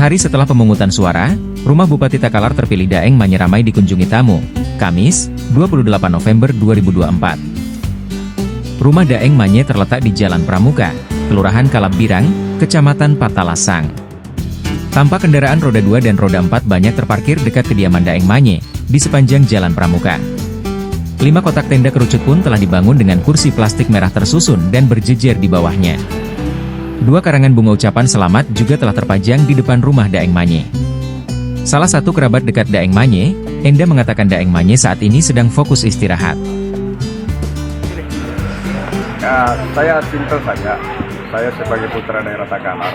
Sehari setelah pemungutan suara, rumah Bupati Takalar terpilih Daeng Manye ramai dikunjungi tamu. Kamis, 28 November 2024. Rumah Daeng Manye terletak di Jalan Pramuka, Kelurahan Kalabirang, Kecamatan Patalasang. Tampak kendaraan roda 2 dan roda 4 banyak terparkir dekat kediaman Daeng Manye, di sepanjang Jalan Pramuka. 5 kotak tenda kerucut pun telah dibangun dengan kursi plastik merah tersusun dan berjejer di bawahnya. 2 karangan bunga ucapan selamat juga telah terpajang di depan rumah Daeng Manye. Salah satu kerabat dekat Daeng Manye, Enda mengatakan Daeng Manye saat ini sedang fokus istirahat. Saya simpel saja. Saya sebagai putra daerah Takalar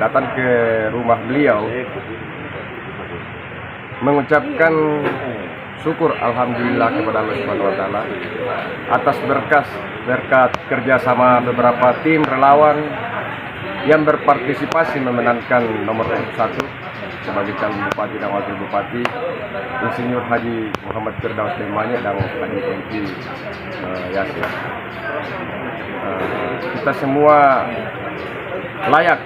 datang ke rumah beliau mengucapkan syukur alhamdulillah kepada Allah Subhanahu wa taala atas berkat kerjasama beberapa tim relawan yang berpartisipasi memenangkan nomor 1 sebagai calon bupati dan wakil bupati Insinyur Haji Muhammad Firdaus Daeng Manye dan Haji Hengki Yasin. Kita semua layak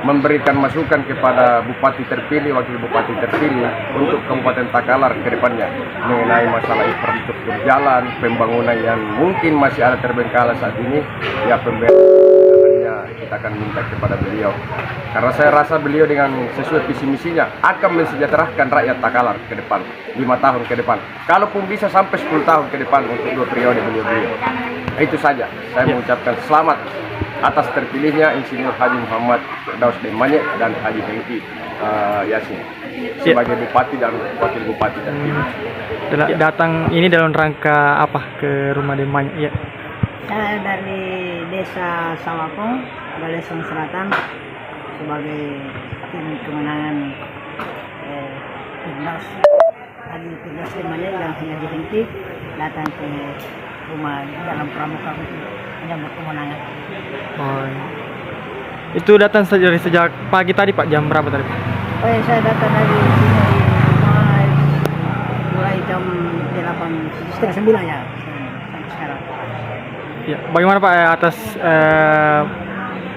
memberikan masukan kepada bupati terpilih, wakil bupati terpilih untuk Kabupaten Takalar ke depannya mengenai masalah infrastruktur jalan, pembangunan yang mungkin masih ada terbengkalai saat ini, ya pembangunannya kita akan minta kepada beliau. Karena saya rasa beliau dengan sesuai visi misinya akan mensejahterakan rakyat Takalar ke depan, 5 tahun ke depan. Kalaupun bisa sampai 10 tahun ke depan untuk 2 periode beliau. Itu saja, saya mengucapkan selamat atas terpilihnya Insinyur Haji Muhammad Firdaus Daeng Manye dan Haji Hengki Yasin sebagai bupati dan wakil bupati terpilih. Datang ini dalam rangka apa ke rumah Daeng Manye? Ya. Saya dari Desa Sawakong, Galesong Selatan, sebagai tim kemenangan Firdaus Daeng Manye dan Haji Hengki datang ke rumah dalam Pramuka untuk menyambut kemenangan. Oh, itu datang dari sejak pagi tadi Pak, jam berapa tadi Pak? Oh ya, saya datang dari sini mulai jam 8:30 ya sampai sekarang. Ya, bagaimana Pak atas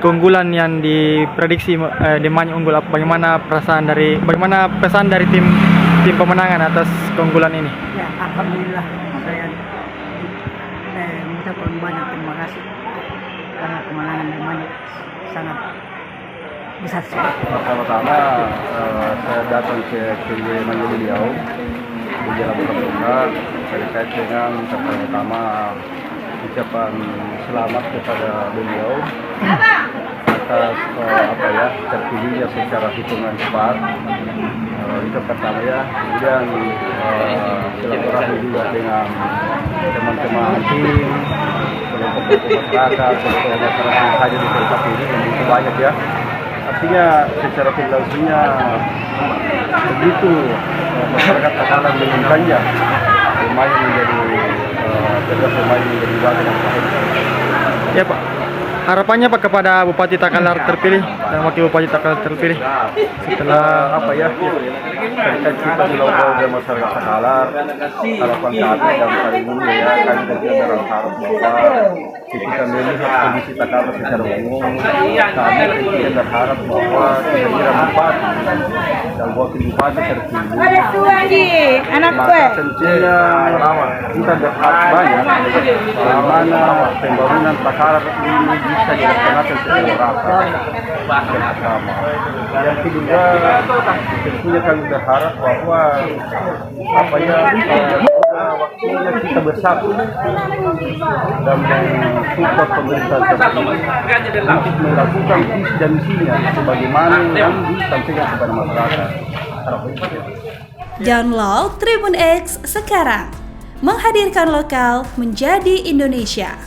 keunggulan yang diprediksi Daeng Manye unggul? Bagaimana pesan dari tim pemenangan atas keunggulan ini? Ya, alhamdulillah saya mengucapkan banyak terima kasih karena kemenangan Daeng Manye sangat besar sekali. Pertama-tama saya datang ke kediaman beliau di Jalan Pramuka terkait dengan pertama ucapan selamat kepada beliau atas terpilihnya secara hitungan cepat. Itu pertama ya. Kemudian silaturahmi juga dengan teman-teman tim, kelompok masyarakat, kelompok masyarakat yang hadir di tempat ini yang begitu banyak ya. Artinya secara filosofinya begitu masyarakat Takalar menginginkannya Manye menjadi warga yang baik. Ya Pak, harapannya Pak kepada Bupati Takalar terpilih dan Wakil Bupati Takalar terpilih setelah terkait kita di warga masyarakat Takalar, harapan kami dan paling umum ya kami juga berharap bahwa kita melihat kondisi Takalar secara umum, kami juga berharap bahwa kira-kira bupati dan wakil bupati terpilih maka tentunya kita berharap banyak bagaimana pembangunan Takalar ini bisa dilaksanakan secara merata bersama. Yang kedua, tentunya kami berharap bahwa waktunya kita bersatu dan mensupport pemerintah terpilih untuk melakukan visi dan misinya sebagaimana yang disampaikan kepada masyarakat. Download Tribun X sekarang, menghadirkan lokal menjadi Indonesia.